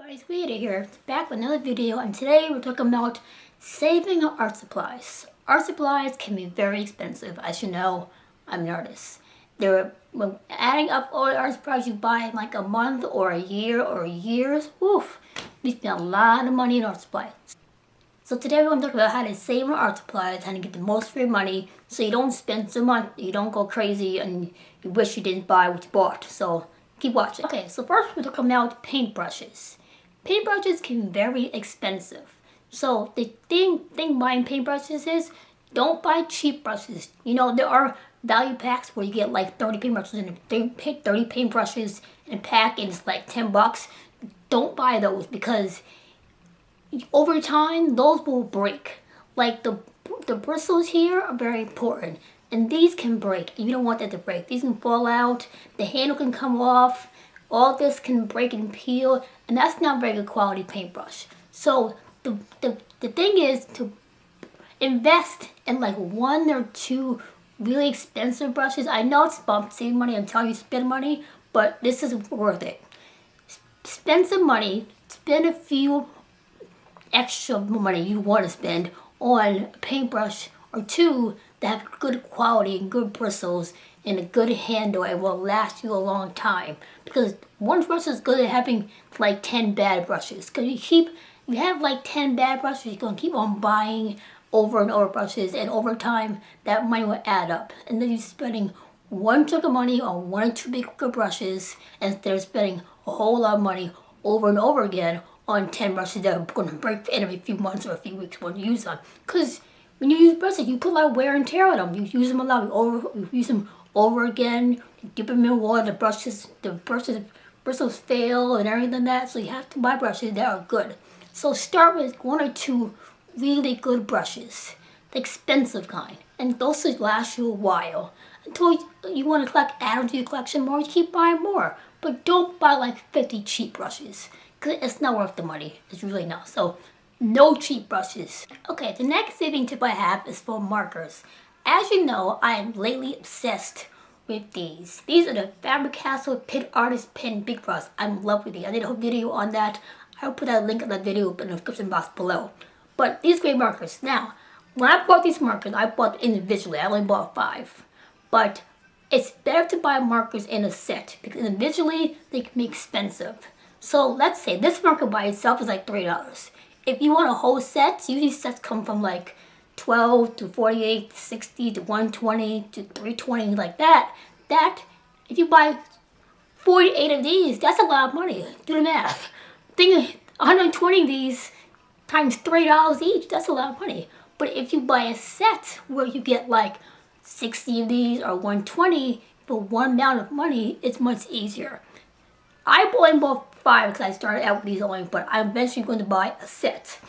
Guys, Rita here, back with another video, and today we're talking about saving on art supplies. Art supplies can be very expensive. As you know, I'm an artist. When adding up all the art supplies you buy in like a month or a year or years, oof, you spend a lot of money in art supplies. So today we're going to talk about how to save on art supplies, how to get the most for your money so you don't spend so much, you don't go crazy and you wish you didn't buy what you bought. So keep watching. Okay, so first we're talking about paintbrushes. Paintbrushes can be very expensive. So the thing buying paintbrushes is, don't buy cheap brushes. You know, there are value packs where you get like 30 paintbrushes and 30 paintbrushes in a pack and it's like $10. Don't buy those because over time those will break. Like the bristles here are very important and these can break. You don't want that to break. These can fall out, the handle can come off. All this can break and peel, and that's not very good quality paintbrush. So the thing is to invest in like one or two really expensive brushes. I know it's about saving money until you spend money, but this is worth it. Spend some money, spend a few extra money you want to spend on a paintbrush or two that have good quality and good bristles and a good handle and will last you a long time. Because one brush is good at having like 10 bad brushes. Because you have like 10 bad brushes, you're going to keep on buying over and over brushes, and over time that money will add up. And then you're spending one chunk of money on one or two big good brushes instead of spending a whole lot of money over and over again on 10 brushes that are going to break in every few months or a few weeks when you use them. Because when you use brushes, you put a lot of wear and tear on them. You use them a lot. You use them over again. You dip them in water. The bristles fail and everything like that. So you have to buy brushes that are good. So start with one or two really good brushes, the expensive kind, and those should last you a while until you want to add them to your collection more. You keep buying more, but don't buy like 50 cheap brushes because it's not worth the money. It's really not. So no cheap brushes. Okay, the next saving tip I have is for markers. As you know, I am lately obsessed with these. These are the Faber-Castell Pit Artist Pen Big Brush. I'm in love with these. I did a whole video on that. I'll put a link in the video in the description box below. But these great markers. Now, when I bought these markers, I bought them individually. I only bought 5. But it's better to buy markers in a set because individually they can be expensive. So let's say this marker by itself is like $3. If you want a whole set, usually sets come from like 12 to 48 to 60 to 120 to 320 like that. If you buy 48 of these, that's a lot of money. Do the math. Think 120 of these times $3 each, that's a lot of money. But if you buy a set where you get like 60 of these or 120 for one amount of money, it's much easier. I only bought 5 because I started out with these only, but I'm eventually going to buy a set.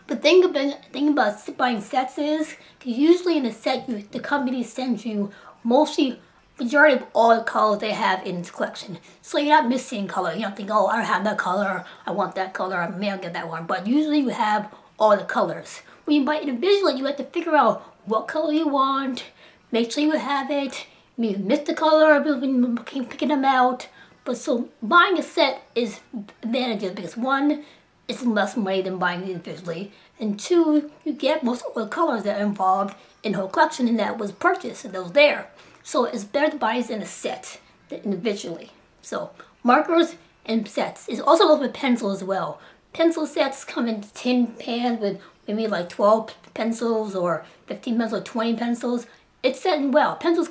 The thing about buying sets is, because usually in a set, the company sends you majority of all the colors they have in its collection. So you're not missing color. You don't think, oh, I don't have that color, I want that color, I may not get that one. But usually you have all the colors. When you buy individually, you have to figure out what color you want, make sure you have it, maybe miss the color when you're picking them out. But so buying a set is advantageous because one, it's less money than buying it individually, and two, you get most of the colors that are involved in the whole collection and that was purchased and that was there. So it's better to buy these in a set than individually. So markers and sets. It also goes with pencils as well. Pencil sets come in tin pans with maybe like 12 pencils or 15 pencils or 20 pencils. It's set in well. Pencils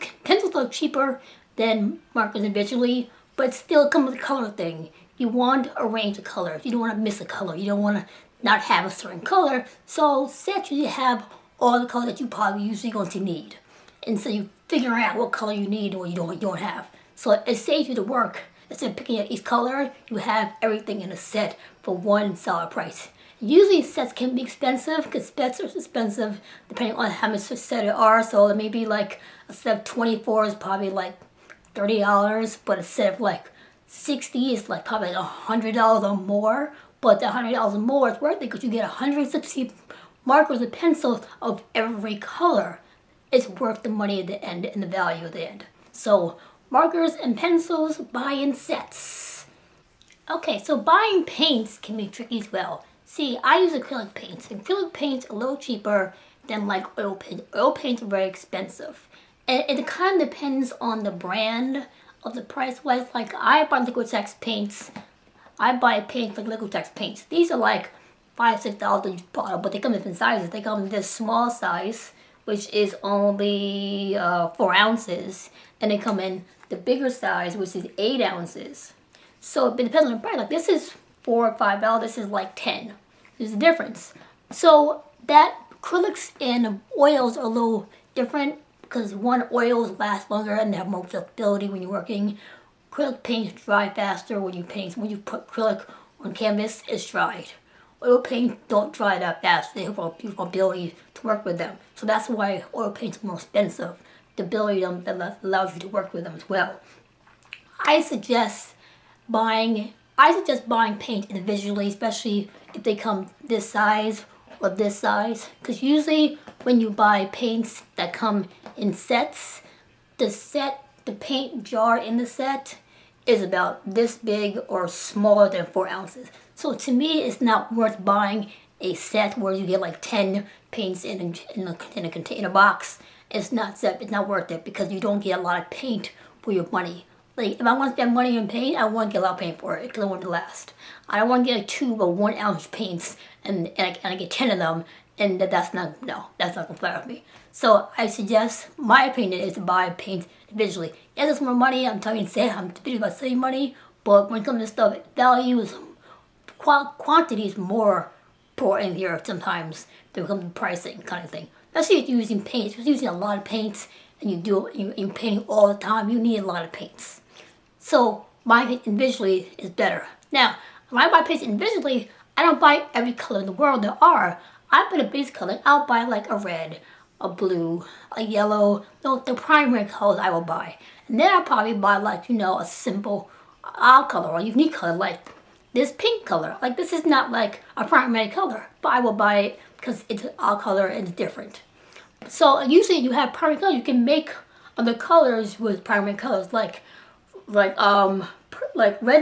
are cheaper than markers individually, but still come with a color thing. You want a range of colors. You don't want to miss a color. You don't want to not have a certain color. So sets usually have all the colors that you probably usually going to need. And so you figure out what color you need or you don't have. So it saves you the work. Instead of picking out each color, you have everything in a set for one solid price. Usually sets can be expensive because sets are expensive depending on how much set it are. So it may be like a set of 24 is probably like $30, but a set of like 60 is like probably like $100 or more. But the $100 or more is worth it because you get 160 markers and pencils of every color. It's worth the money at the end and the value at the end. So markers and pencils, buy in sets. Okay, so buying paints can be tricky as well. See, I use acrylic paints. Acrylic paints are a little cheaper than like oil paint. Oil paints are very expensive. And it kind of depends on the brand of the price wise. Like I buy Liquitex paints. I buy paints like Liquitex paints. These are like $5-6 each bottle, but they come in different sizes. They come in this small size, which is only 4 ounces. And they come in the bigger size, which is 8 ounces. So it depends on the price. Like this is $4 or $5. This is like 10. There's a difference. So that acrylics and oils are a little different because one, oils last longer and they have more flexibility when you're working. Acrylic paints dry faster when you paint. When you put acrylic on canvas, it's dried. Oil paints don't dry that fast. They have a beautiful ability to work with them. So that's why oil paints are more expensive. The ability that allows you to work with them as well. I suggest buying paint individually, especially if they come this size or this size, because usually when you buy paints that come in sets, the paint jar in the set is about this big or smaller than 4 ounces. So to me, it's not worth buying a set where you get like 10 paints in a container box. It's not worth it because you don't get a lot of paint for your money. Like, if I want to spend money on paint, I want to get a lot of paint for it because I want it to last. I don't want to get a tube of 1 ounce paints and I get 10 of them, and that's not going to fly with me. So I suggest, my opinion is to buy paint individually. Yes, it's more money. I'm telling you, I'm about saving money, but when it comes to stuff, value is, quantity is more important here sometimes than when it comes to pricing kind of thing. Especially if you're using paints. If you're using a lot of paints and you're painting all the time, you need a lot of paints. So buying it individually is better. Now, when I buy paints individually, I don't buy every color in the world there are. I put a base color. I'll buy like a red, a blue, a yellow. The primary colors I will buy. And then I'll probably buy like, a simple odd color or unique color like this pink color. Like this is not like a primary color, but I will buy it because it's an odd color and it's different. So usually you have primary colors. You can make other colors with primary colors like red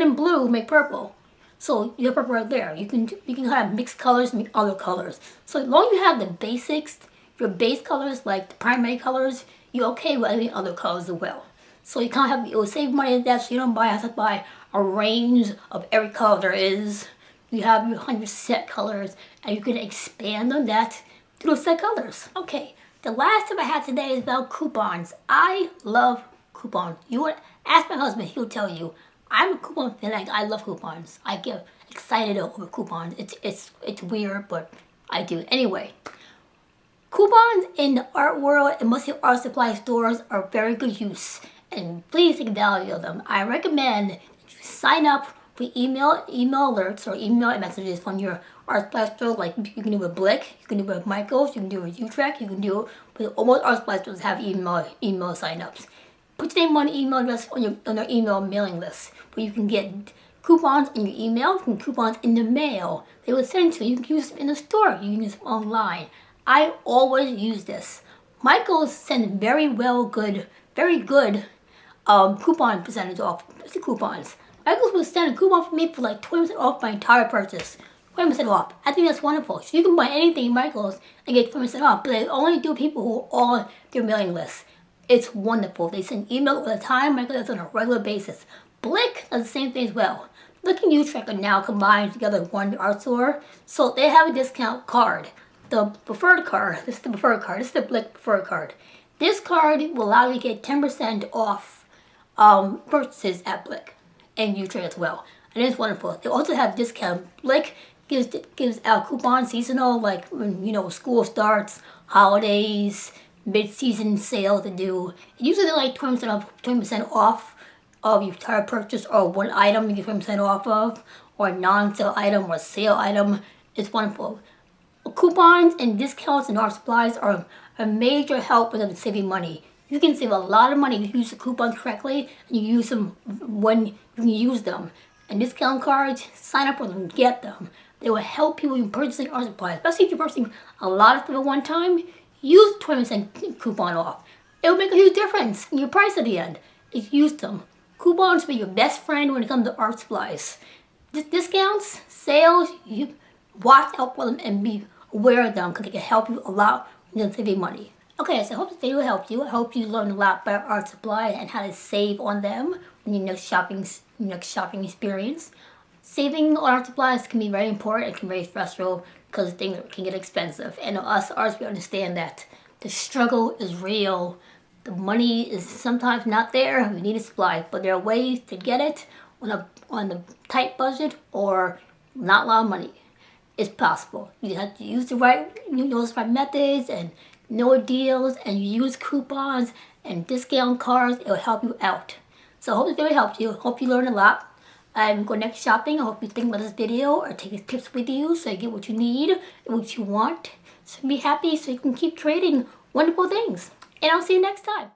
and blue make purple. So you have purple right there. You can have mixed colors, make other colors. So as long as you have the basics, your base colors like the primary colors, you're okay with any other colors as well. So you can't have, it will save money in that, so you don't have to buy a range of every color there is. You have your 100 set colors and you can expand on that to those set colors. Okay, the last tip I have today is about coupons. I love coupons. You would ask my husband, he'll tell you. I'm a coupon fanatic. I love coupons. I get excited over coupons. It's weird, but I do. Anyway, coupons in the art world and mostly art supply stores are very good use. And please take value of them. I recommend that you sign up for email alerts or email messages from your art supply store. Like you can do with Blick, you can do with Michaels, you can do with Utrecht, you can do with almost art supply stores have email sign-ups. Put your name on the email address on their email mailing list where you can get coupons in your email, and coupons in the mail. They will send to you. You can use them in the store. You can use them online. I always use this. Michaels send very good coupon percentage off. Coupons. Michaels will send a coupon for me for like 20% off my entire purchase. 20% off. I think that's wonderful. So you can buy anything in Michaels and get 20% off, but they only do people who are on their mailing list. It's wonderful. They send email all the time. Michael does it on a regular basis. Blick does the same thing as well. Blick and Utrecht are now combined together in one art store. So they have a discount card. The preferred card. This is the preferred card. This is the Blick preferred card. This card will allow you to get 10% off purchases at Blick and Utrecht as well. And it's wonderful. They also have discount. Blick gives out coupons seasonal, like when school starts, holidays, mid-season sale to do. Usually they're like 20% off of your entire purchase, or one item you get 20% off of, or a non-sale item or a sale item. It's wonderful. Coupons and discounts and art supplies are a major help with them saving money. You can save a lot of money if you use the coupons correctly and you use them when you can use them. And discount cards, sign up for them, get them. They will help you in purchasing art supplies, especially if you're purchasing a lot of stuff at one time. Use 20% coupon off. It will make a huge difference in your price at the end if you use them. Coupons will be your best friend when it comes to art supplies. discounts, sales, you watch out for them and be aware of them because they can help you a lot when you're saving money. Okay, so I hope this video helped you. I hope you learned a lot about art supplies and how to save on them in your next shopping experience. Saving on art supplies can be very important. It can be very stressful because things can get expensive. And us artists, we understand that the struggle is real. The money is sometimes not there. We need a supply, but there are ways to get it on a tight budget or not a lot of money. It's possible. You have to use the right methods and know deals, and you use coupons and discount cards. It will help you out. So I hope this video helped you. Hope you learned a lot. I'm going next shopping. I hope you think about this video or take these tips with you so you get what you need and what you want. So be happy so you can keep creating wonderful things. And I'll see you next time.